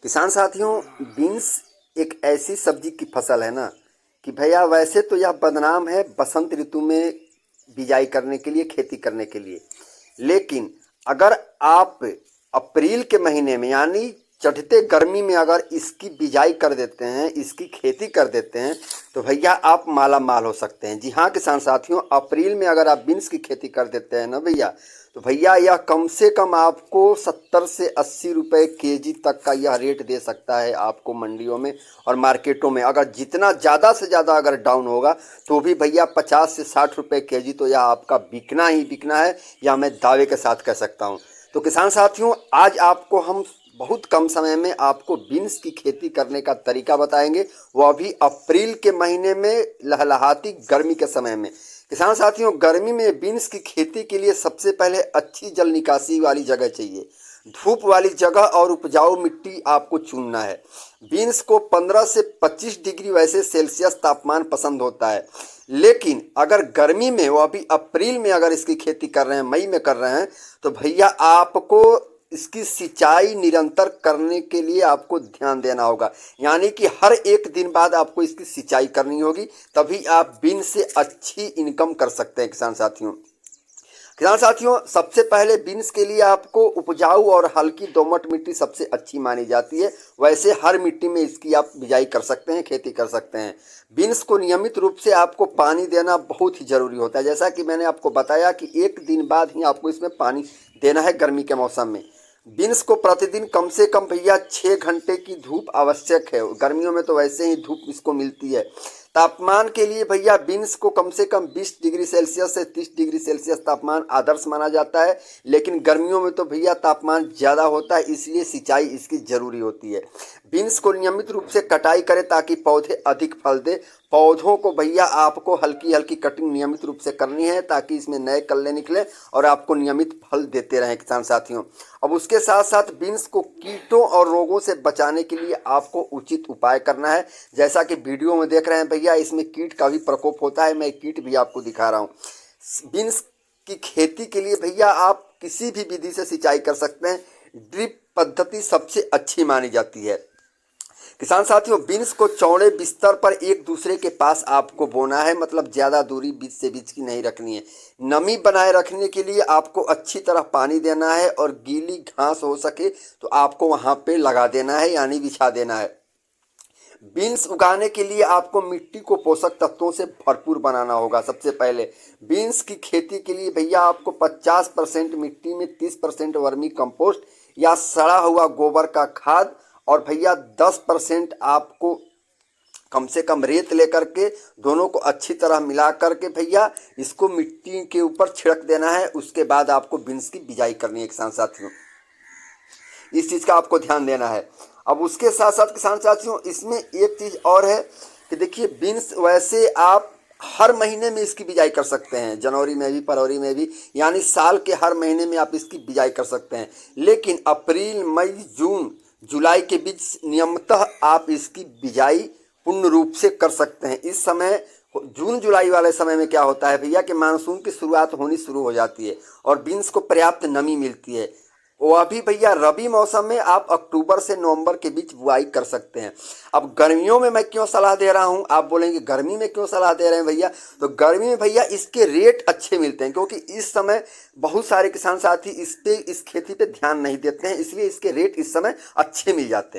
किसान साथियों, बीन्स एक ऐसी सब्जी की फसल है ना कि भैया वैसे तो यह बदनाम है बसंत ऋतु में बिजाई करने के लिए, खेती करने के लिए। लेकिन अगर आप अप्रैल के महीने में यानी चढ़ते गर्मी में अगर इसकी बिजाई कर देते हैं, इसकी खेती कर देते हैं, तो भैया आप माला माल हो सकते हैं। जी हाँ किसान साथियों, अप्रैल में अगर आप बीन्स की खेती कर देते हैं ना भैया, तो भैया यह कम से कम आपको 70 से 80 रुपए केजी तक का यह रेट दे सकता है आपको मंडियों में और मार्केटों में। अगर जितना ज़्यादा से ज़्यादा अगर डाउन होगा तो भी भैया 50 से 60 रुपए केजी तो यह आपका बिकना ही बिकना है, यह मैं दावे के साथ कह सकता हूँ। तो किसान साथियों, आज आपको हम बहुत कम समय में आपको बीन्स की खेती करने का तरीका बताएंगे, वह भी अप्रैल के महीने में लहलहाती गर्मी के समय में। किसान साथियों, गर्मी में बीन्स की खेती के लिए सबसे पहले अच्छी जल निकासी वाली जगह चाहिए, धूप वाली जगह और उपजाऊ मिट्टी आपको चुनना है। बीन्स को 15 से 25 डिग्री वैसे सेल्सियस तापमान पसंद होता है, लेकिन अगर गर्मी में, वो अभी अप्रैल में अगर इसकी खेती कर रहे हैं, मई में कर रहे हैं, तो भैया आपको इसकी सिंचाई निरंतर करने के लिए आपको ध्यान देना होगा। यानी कि हर एक दिन बाद आपको इसकी सिंचाई करनी होगी, तभी आप बीन्स से अच्छी इनकम कर सकते हैं। किसान साथियों, सबसे पहले बीन्स के लिए आपको उपजाऊ और हल्की दोमट मिट्टी सबसे अच्छी मानी जाती है। वैसे हर मिट्टी में इसकी आप बिजाई कर सकते हैं, खेती कर सकते हैं। बीन्स को नियमित रूप से आपको पानी देना बहुत ही ज़रूरी होता है। जैसा कि मैंने आपको बताया कि एक दिन बाद ही आपको इसमें पानी देना है गर्मी के मौसम में। बीन्स को प्रतिदिन कम से कम भैया 6 घंटे की धूप आवश्यक है। गर्मियों में तो वैसे ही धूप इसको मिलती है। तापमान के लिए भैया बीन्स को कम से कम 20 डिग्री सेल्सियस से 30 डिग्री सेल्सियस तापमान आदर्श माना जाता है। लेकिन गर्मियों में तो भैया तापमान ज़्यादा होता है, इसलिए सिंचाई इसकी ज़रूरी होती है। बीन्स को नियमित रूप से कटाई करें ताकि पौधे अधिक फल दे। पौधों को भैया आपको हल्की हल्की कटिंग नियमित रूप से करनी है ताकि इसमें नए कल्ले निकले और आपको नियमित फल देते रहें किसान साथियों। अब उसके साथ साथ बीन्स को कीटों और रोगों से बचाने के लिए आपको उचित उपाय करना है। जैसा कि वीडियो में देख रहे हैं भैया, इसमें कीट का भी प्रकोप होता है, मैं कीट भी आपको दिखा रहा हूँ। बीन्स की खेती के लिए भैया आप किसी भी विधि से सिंचाई कर सकते हैं। ड्रिप पद्धति सबसे अच्छी मानी जाती है। किसान साथियों, बीन्स को चौड़े बिस्तर पर एक दूसरे के पास आपको बोना है, मतलब ज़्यादा दूरी बीज से बीज की नहीं रखनी है। नमी बनाए रखने के लिए आपको अच्छी तरह पानी देना है और गीली घास हो सके तो आपको वहाँ पे लगा देना है, यानी बिछा देना है। बीन्स उगाने के लिए आपको मिट्टी को पोषक तत्वों से भरपूर बनाना होगा। सबसे पहले बीन्स की खेती के लिए भैया आपको 50% मिट्टी में 30% वर्मी कंपोस्ट या सड़ा हुआ गोबर का खाद और भैया 10% आपको कम से कम रेत लेकर के दोनों को अच्छी तरह मिला करके भैया इसको मिट्टी के ऊपर छिड़क देना है। उसके बाद आपको बीन्स की बिजाई करनी है। किसान साथियों, इस चीज़ का आपको ध्यान देना है। अब उसके साथ साथ किसान साथियों, इसमें एक चीज़ और है कि देखिए, बीन्स वैसे आप हर महीने में इसकी बिजाई कर सकते हैं, जनवरी में भी, फरवरी में भी, यानी साल के हर महीने में आप इसकी बिजाई कर सकते हैं। लेकिन अप्रैल, मई, जून, जुलाई के बीच नियमतः आप इसकी बिजाई पूर्ण रूप से कर सकते हैं। इस समय जून जुलाई वाले समय में क्या होता है भैया कि मानसून की शुरुआत होनी शुरू हो जाती है और बीन्स को पर्याप्त नमी मिलती है। वह भी भैया रबी मौसम में आप अक्टूबर से नवंबर के बीच बुआई कर सकते हैं। अब गर्मियों में मैं क्यों सलाह दे रहा हूं, आप बोलेंगे गर्मी में क्यों सलाह दे रहे हैं भैया? तो गर्मी में भैया इसके रेट अच्छे मिलते हैं, क्योंकि इस समय बहुत सारे किसान साथी इस खेती पे ध्यान नहीं देते हैं, इसलिए इसके रेट इस समय अच्छे मिल जाते हैं।